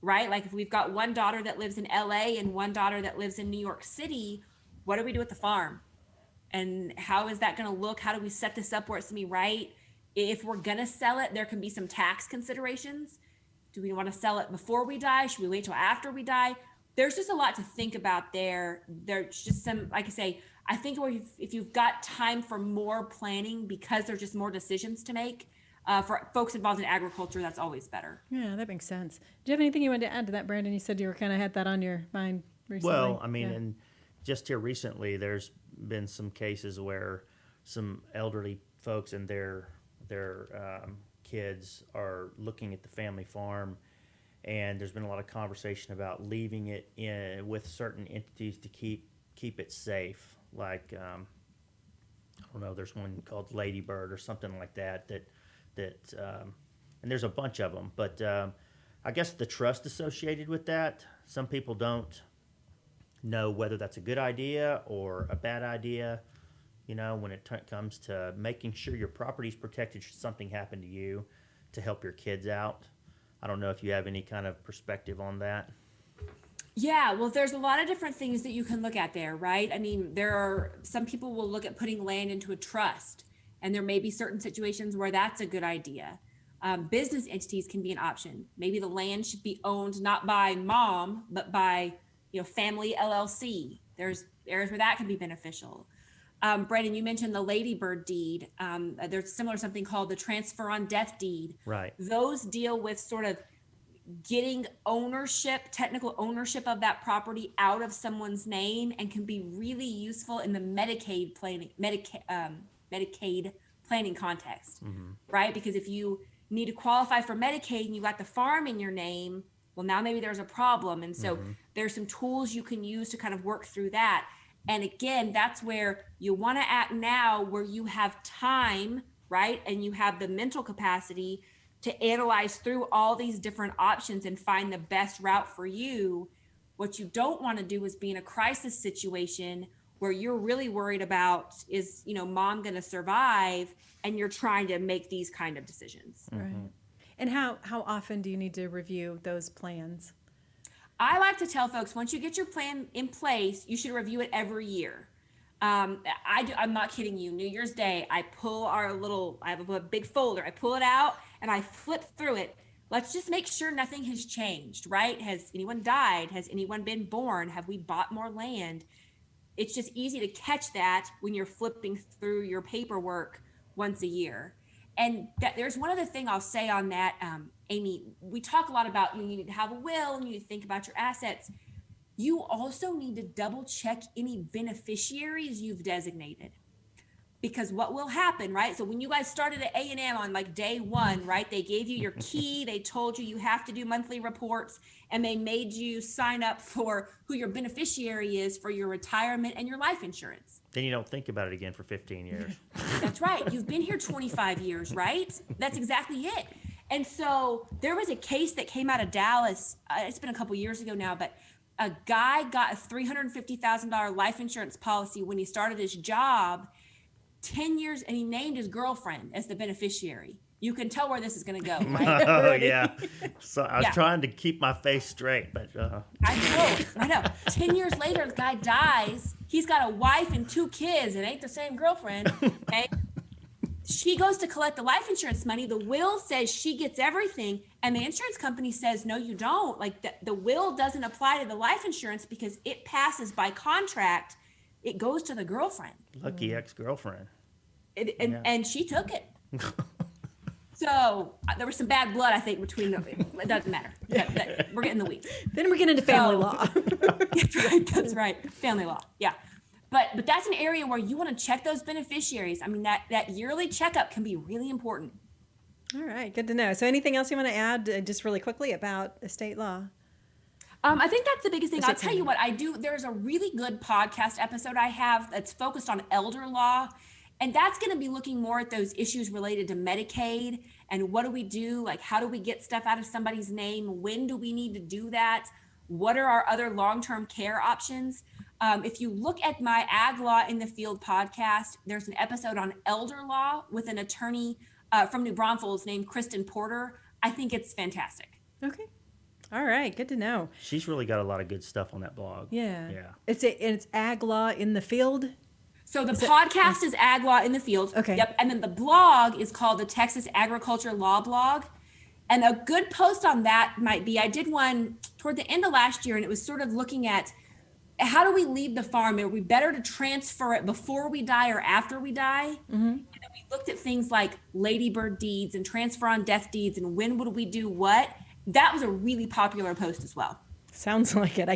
Speaker 3: Right? Like if we've got one daughter that lives in LA and one daughter that lives in New York City, what do we do with the farm? And how is that going to look? How do we set this up where it's going to be right? If we're going to sell it, there can be some tax considerations. Do we want to sell it before we die? Should we wait till after we die? There's just a lot to think about there. There's just some, like I say, I think if you've got time for more planning because there's just more decisions to make, for folks involved in agriculture, that's always better.
Speaker 2: Yeah, that makes sense. Do you have anything you wanted to add to that, Brandon? You said you were kind of had that on your mind recently.
Speaker 4: Well, I mean, and just here recently, there's been some cases where some elderly folks and their kids are looking at the family farm, and there's been a lot of conversation about leaving it in with certain entities to keep it safe. Like, I don't know, there's one called Ladybird or something like that, and there's a bunch of them, but I guess the trust associated with that, some people don't know whether that's a good idea or a bad idea, when it comes to making sure your property's protected should something happen to you, to help your kids out. I don't know if you have any kind of perspective on that.
Speaker 3: Yeah, well, there's a lot of different things that you can look at there, right? I mean, some people will look at putting land into a trust, and there may be certain situations where that's a good idea. Business entities can be an option. Maybe the land should be owned not by mom, but by family LLC. There's areas where that can be beneficial. Brandon, you mentioned the Ladybird deed. There's similar something called the transfer on death deed.
Speaker 4: Right.
Speaker 3: Those deal with sort of getting technical ownership of that property out of someone's name, and can be really useful in the Medicaid planning context, right? Because if you need to qualify for Medicaid and you got the farm in your name, well, now maybe there's a problem. And so there's some tools you can use to kind of work through that. And again, that's where you want to act now, where you have time, right? And you have the mental capacity to analyze through all these different options and find the best route for you. What you don't want to do is be in a crisis situation where you're really worried about, is, mom going to survive? And you're trying to make these kind of decisions.
Speaker 2: Right. And how often do you need to review those plans?
Speaker 3: I like to tell folks, once you get your plan in place, you should review it every year. I'm not kidding you. New Year's Day, I have a big folder. I pull it out and I flip through it. Let's just make sure nothing has changed, right? Has anyone died? Has anyone been born? Have we bought more land? It's just easy to catch that when you're flipping through your paperwork once a year. And there's one other thing I'll say on that, Amy. We talk a lot about you need to have a will and you need to think about your assets. You also need to double check any beneficiaries you've designated, because what will happen, right? So when you guys started at A&M on like day one, right? They gave you your key. They told you have to do monthly reports, and they made you sign up for who your beneficiary is for your retirement and your life insurance.
Speaker 4: Then you don't think about it again for 15 years.
Speaker 3: That's right. You've been here 25 years, right? That's exactly it. And so there was a case that came out of Dallas. It's been a couple years ago now, but a guy got a $350,000 life insurance policy when he started his job, 10 years, and he named his girlfriend as the beneficiary. You can tell where this is going to go, right?
Speaker 4: Oh, yeah. So I was trying to keep my face straight, but...
Speaker 3: I know. 10 years later, the guy dies. He's got a wife and 2 kids. It ain't the same girlfriend. Okay? She goes to collect the life insurance money. The will says she gets everything, and the insurance company says, no, you don't. Like, the will doesn't apply to the life insurance because it passes by contract. It goes to the girlfriend.
Speaker 4: Lucky ex-girlfriend.
Speaker 3: And she took it. So there was some bad blood, I think, between them. It doesn't matter. We're getting the weeds.
Speaker 2: Then we get into family law.
Speaker 3: That's right. Family law. Yeah. But that's an area where you want to check those beneficiaries. I mean, that yearly checkup can be really important.
Speaker 2: All right. Good to know. So anything else you want to add just really quickly about estate law?
Speaker 3: I think that's the biggest thing. I'll tell you what I do. There's a really good podcast episode I have that's focused on elder law. And that's going to be looking more at those issues related to Medicaid and what do we do? Like, how do we get stuff out of somebody's name? When do we need to do that? What are our other long-term care options? If you look at my Ag Law in the Field podcast, there's an episode on elder law with an attorney from New Braunfels named Kristen Porter. I think it's fantastic.
Speaker 2: Okay. All right. Good to know.
Speaker 4: She's really got a lot of good stuff on that blog.
Speaker 2: Yeah. It's Ag Law in the Field.
Speaker 3: So the podcast is Ag Law in the Field.
Speaker 2: Okay.
Speaker 3: Yep. And then the blog is called the Texas Agriculture Law Blog. And a good post on that might be, I did one toward the end of last year, and it was sort of looking at how do we leave the farm? Are we better to transfer it before we die or after we die? Mm-hmm. And then we looked at things like ladybird deeds and transfer on death deeds and when would we do what? That was a really popular post as well.
Speaker 2: Sounds like it.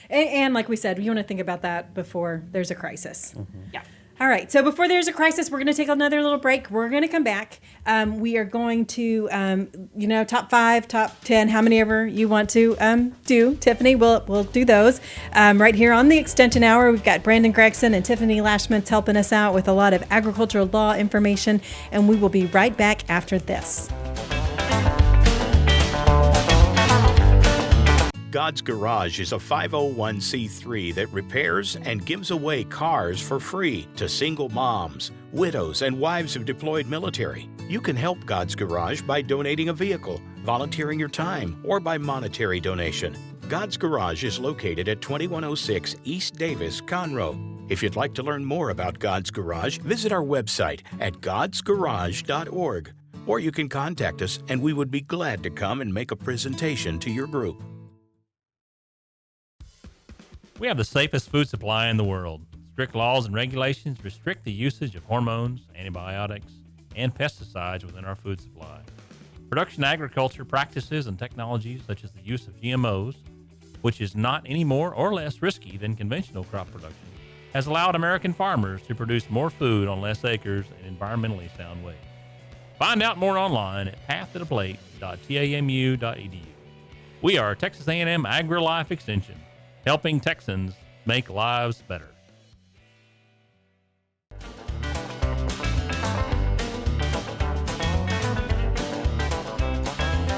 Speaker 2: And like we said, you want to think about that before there's a crisis.
Speaker 3: Mm-hmm. Yeah.
Speaker 2: All right. So before there's a crisis, we're going to take another little break. We're going to come back. We are going to, top 5, top 10, how many ever you want to do. Tiffany, we'll do those. Right here on the Extension Hour, we've got Brandon Gregson and Tiffany Lashmet helping us out with a lot of agricultural law information. And we will be right back after this.
Speaker 11: God's Garage is a 501c3 that repairs and gives away cars for free to single moms, widows, and wives of deployed military. You can help God's Garage by donating a vehicle, volunteering your time, or by monetary donation. God's Garage is located at 2106 East Davis, Conroe. If you'd like to learn more about God's Garage, visit our website at godsgarage.org. Or you can contact us and we would be glad to come and make a presentation to your group.
Speaker 12: We have the safest food supply in the world. Strict laws and regulations restrict the usage of hormones, antibiotics, and pesticides within our food supply. Production agriculture practices and technologies such as the use of GMOs, which is not any more or less risky than conventional crop production, has allowed American farmers to produce more food on less acres in environmentally sound ways. Find out more online at pathtotheplate.tamu.edu. We are Texas A&M AgriLife Extension, helping Texans make lives better.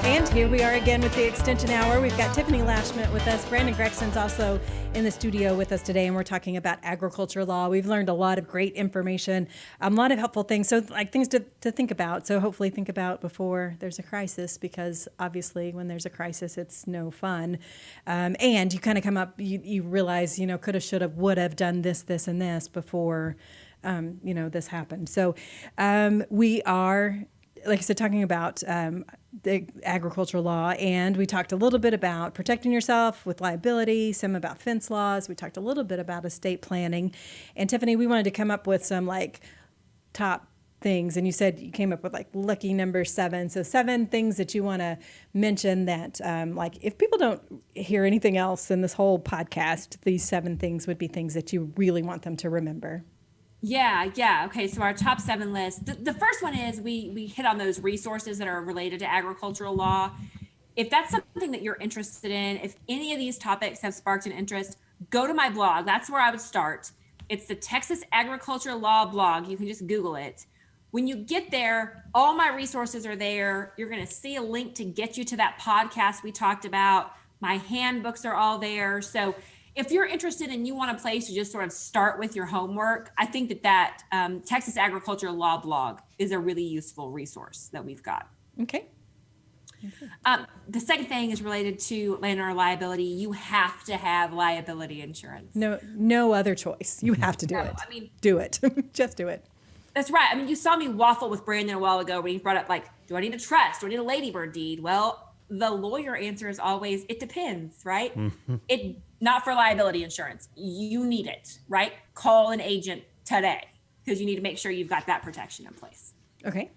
Speaker 2: And here we are again with the Extension Hour. We've got Tiffany Lashmet with us. Brandon Gregson's also in the studio with us today, and we're talking about agriculture law. We've learned a lot of great information, a lot of helpful things, so like things to think about. So hopefully think about before there's a crisis, because obviously when there's a crisis, it's no fun. And you kind of come up, you realize, coulda, shoulda, woulda done this, and this before, this happened. So we are, like I said, talking about the agricultural law, and we talked a little bit about protecting yourself with liability, some about fence laws. We talked a little bit about estate planning. And Tiffany, we wanted to come up with some top things, and you said you came up with lucky number 7. So 7 things that you want to mention that if people don't hear anything else in this whole podcast, these 7 things would be things that you really want them to remember.
Speaker 3: Yeah. Okay, so our top 7 list. The first one is we hit on those resources that are related to agricultural law. If that's something that you're interested in, if any of these topics have sparked an interest, go to my blog. That's where I would start. It's the Texas Agricultural Law blog. You can just Google it. When you get there, all my resources are there. You're going to see a link to get you to that podcast we talked about. My handbooks are all there. So if you're interested and you want a place to just sort of start with your homework, I think that Texas Agricultural Law blog is a really useful resource that we've got.
Speaker 2: Okay.
Speaker 3: The second thing is related to landowner liability. You have to have liability insurance.
Speaker 2: No other choice. You have to do it. Do it. Just do it.
Speaker 3: That's right. You saw me waffle with Brandon a while ago when he brought up, do I need a trust? Do I need a ladybird deed? Well, the lawyer answer is always, it depends, right? Not for liability insurance. You need it, right? Call an agent today because you need to make sure you've got that protection in place.
Speaker 2: Okay.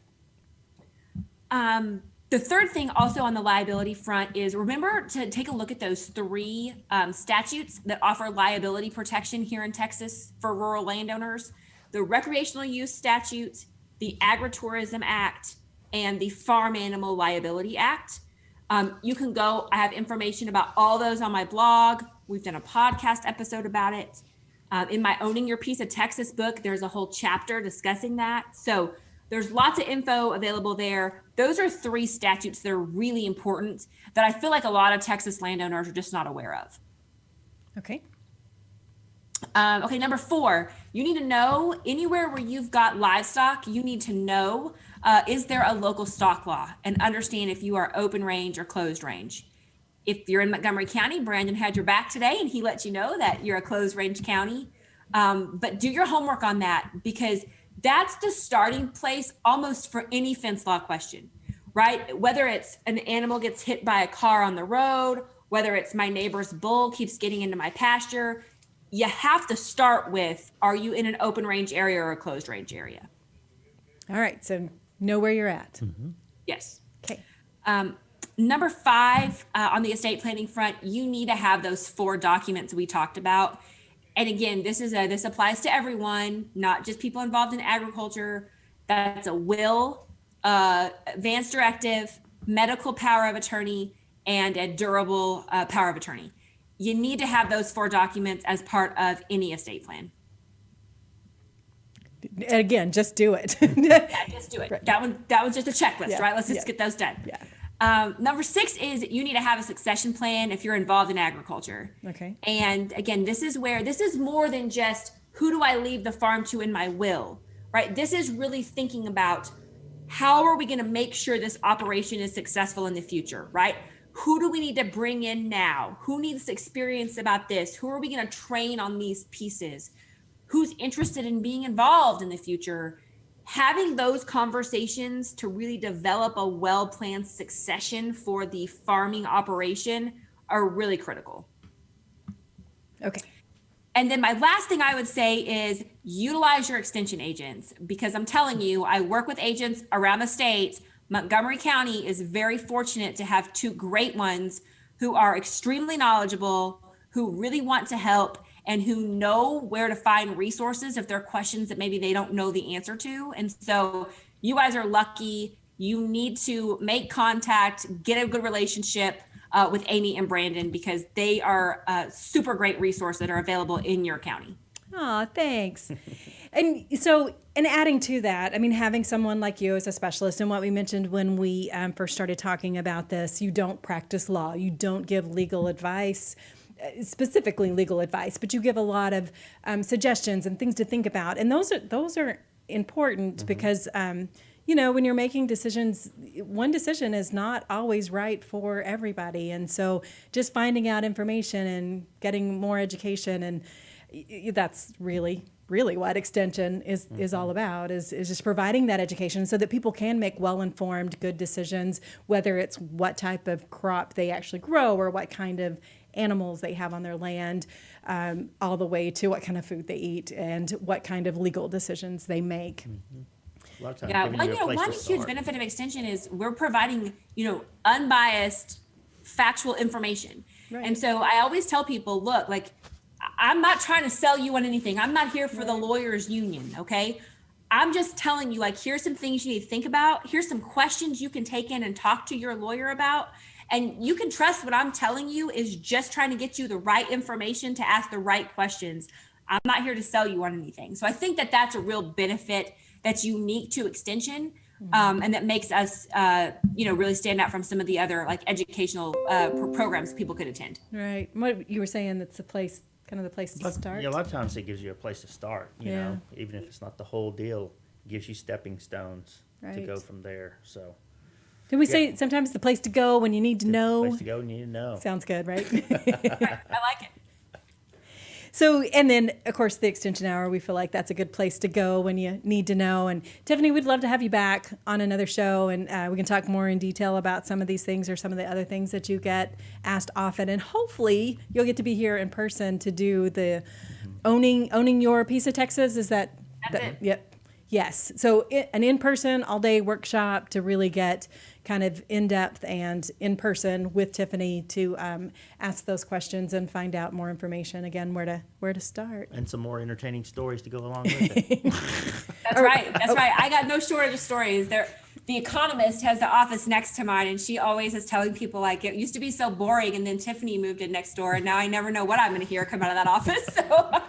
Speaker 3: The third thing also on the liability front is remember to take a look at those 3 statutes that offer liability protection here in Texas for rural landowners: the Recreational Use Statute, the Agritourism Act, and the Farm Animal Liability Act. You can go, I have information about all those on my blog. We've done a podcast episode about it. In my Owning Your Piece of Texas book, there's a whole chapter discussing that. So there's lots of info available there. Those are 3 statutes that are really important that I feel like a lot of Texas landowners are just not aware of.
Speaker 2: Okay.
Speaker 3: Okay, number 4, you need to know anywhere where you've got livestock, you need to know, is there a local stock law, and understand if you are open range or closed range. If you're in Montgomery County, Brandon had your back today and he let you know that you're a closed range county. But do your homework on that, because that's the starting place almost for any fence law question, right? Whether it's an animal gets hit by a car on the road, whether it's my neighbor's bull keeps getting into my pasture, you have to start with, are you in an open range area or a closed range area?
Speaker 2: All right, so know where you're at.
Speaker 3: Yes.
Speaker 2: Okay.
Speaker 3: Number 5, on the estate planning front, you need to have those 4 documents we talked about. And again, this applies to everyone, not just people involved in agriculture. That's a will, advance directive, medical power of attorney, and a durable power of attorney. You need to have those 4 documents as part of any estate plan.
Speaker 2: And again, just do it.
Speaker 3: Yeah, just do it.
Speaker 2: Right.
Speaker 3: That was just a checklist, right? Let's just get those done.
Speaker 2: Yeah.
Speaker 3: Number 6 is you need to have a succession plan if you're involved in agriculture.
Speaker 2: Okay.
Speaker 3: And again, this is more than just who do I leave the farm to in my will, right? This is really thinking about how are we going to make sure this operation is successful in the future, right? Who do we need to bring in now? Who needs experience about this? Who are we going to train on these pieces? Who's interested in being involved in the future? Having those conversations to really develop a well-planned succession for the farming operation are really critical.
Speaker 2: Okay.
Speaker 3: And then my last thing I would say is utilize your extension agents, because I'm telling you, I work with agents around the state. Montgomery County is very fortunate to have 2 great ones who are extremely knowledgeable, who really want to help, and who know where to find resources if there are questions that maybe they don't know the answer to. And so you guys are lucky. You need to make contact, get a good relationship with Amy and Brandon, because they are a super great resource that are available in your county.
Speaker 2: Oh, thanks. And so, and adding to that, I mean, having someone like you as a specialist, and what we mentioned when we first started talking about this, you don't practice law, you don't give legal advice, specifically legal advice, but you give a lot of suggestions and things to think about, and those are important because you know, when you're making decisions, one decision is not always right for everybody, and so just finding out information and getting more education, and that's really what extension is all about, is just providing that education so that people can make well-informed, good decisions, whether it's what type of crop they actually grow or what kind of animals they have on their land, all the way to what kind of food they eat and what kind of legal decisions they make.
Speaker 4: A lot of times
Speaker 3: Yeah,
Speaker 4: giving
Speaker 3: well,
Speaker 4: you a place
Speaker 3: one
Speaker 4: to
Speaker 3: huge
Speaker 4: start.
Speaker 3: benefit of extension is we're providing, unbiased, factual information.
Speaker 2: Right.
Speaker 3: And so I always tell people, look, like, I'm not trying to sell you on anything. I'm not here for the lawyers union, okay? I'm just telling you, like, here's some things you need to think about. Here's some questions you can take in and talk to your lawyer about. And you can trust what I'm telling you is just trying to get you the right information to ask the right questions. I'm not here to sell you on anything. So I think that that's a real benefit that's unique to extension, and that makes us, really stand out from some of the other like educational programs people could attend.
Speaker 2: Right. What you were saying, that's the place, kind of the place to start.
Speaker 4: Yeah, a lot of times it gives you a place to start, you
Speaker 2: Yeah.
Speaker 4: know, even if it's not the whole deal, it gives you stepping stones to
Speaker 2: Right.
Speaker 4: go from there. So
Speaker 2: Did we say sometimes the place to go when you need to know?
Speaker 4: place to go, you need to know.
Speaker 2: Sounds good, right?
Speaker 3: I like it.
Speaker 2: So, and then of course the extension hour, we feel like that's a good place to go when you need to know. And Tiffany, we'd love to have you back on another show, and we can talk more in detail about some of these things or some of the other things that you get asked often. And hopefully you'll get to be here in person to do the owning your piece of Texas. Is that?
Speaker 3: That's it.
Speaker 2: Yep. Yes. So an in-person all-day workshop to really get kind of in-depth and in-person with Tiffany to ask those questions and find out more information. Again, where to start.
Speaker 4: And some more entertaining stories to go along with it.
Speaker 3: That's right. That's right. I got no shortage of stories. The Economist has the office next to mine, and she always is telling people, like, it used to be so boring, and then Tiffany moved in next door, and now I never know what I'm going to hear come out of that office. So.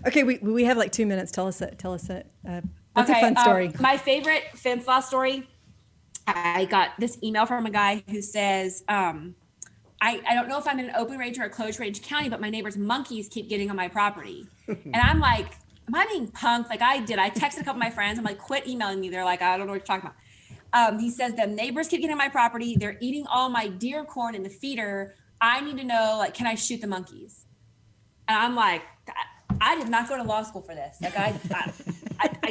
Speaker 2: Okay, we have like 2 minutes. Tell us what's a fun story?
Speaker 3: My favorite fence law story. I got this email from a guy who says, I don't know if I'm in an open range or a closed range county, but my neighbor's monkeys keep getting on my property. And I'm like, am I being punked? Like I texted a couple of my friends. I'm like, quit emailing me. They're like, I don't know what you're talking about. He says the neighbors keep getting on my property. They're eating all my deer corn in the feeder. I need to know, like, can I shoot the monkeys? And I'm like, I did not go to law school for this. Like I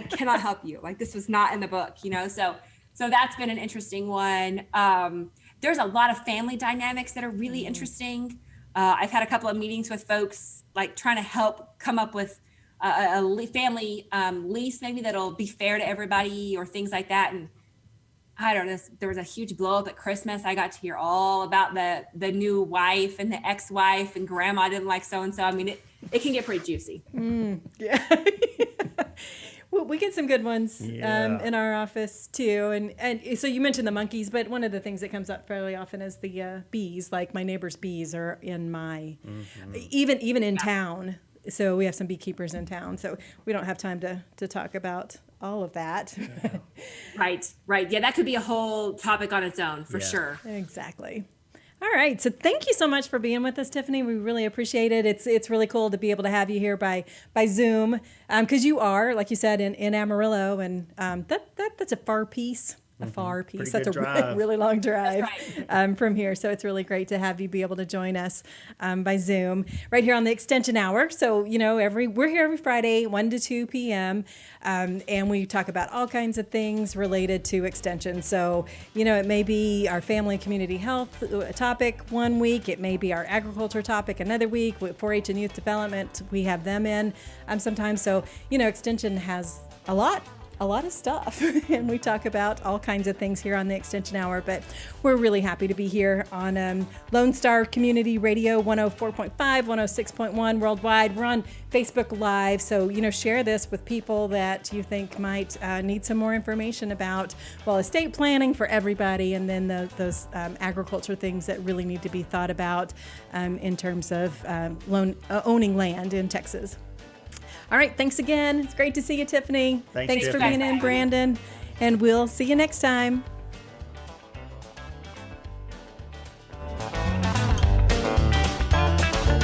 Speaker 3: cannot help you. Like, this was not in the book, So that's been an interesting one. There's a lot of family dynamics that are really interesting. I've had a couple of meetings with folks, like trying to help come up with a family lease, maybe that'll be fair to everybody or things like that. And I don't know, there was a huge blow up at Christmas. I got to hear all about the new wife and the ex-wife, and grandma didn't like so-and-so. I mean, it can get pretty juicy.
Speaker 2: Yeah. Well, we get some good ones in our office too. And so you mentioned the monkeys, but one of the things that comes up fairly often is the bees. Like my neighbor's bees are in my, even in town. So we have some beekeepers in town. So we don't have time to talk about all of that.
Speaker 3: Right. Yeah, that could be a whole topic on its own for sure.
Speaker 2: Exactly. All right. So thank you so much for being with us, Tiffany. We really appreciate it. It's really cool to be able to have you here by Zoom, because you are, like you said, in Amarillo, and that's a far piece.
Speaker 4: Pretty
Speaker 2: That's
Speaker 4: good
Speaker 2: a
Speaker 4: drive.
Speaker 2: really long drive
Speaker 3: That's
Speaker 2: from here. So it's really great to have you be able to join us by Zoom right here on the Extension Hour. So, we're here every Friday, 1 to 2 p.m. And we talk about all kinds of things related to extension. So, it may be our family and community health topic one week. It may be our agriculture topic another week. With 4-H and youth development, we have them in sometimes. So, extension has a lot of stuff, and we talk about all kinds of things here on the Extension Hour, but we're really happy to be here on Lone Star Community Radio 104.5, 106.1 worldwide. We're on Facebook Live, so share this with people that you think might need some more information about, estate planning for everybody, and then those agriculture things that really need to be thought about in terms of owning land in Texas. All right, thanks again. It's great to see you, Tiffany.
Speaker 4: Thanks
Speaker 2: for
Speaker 4: Tiffany.
Speaker 2: being in, Brandon. And we'll see you next time.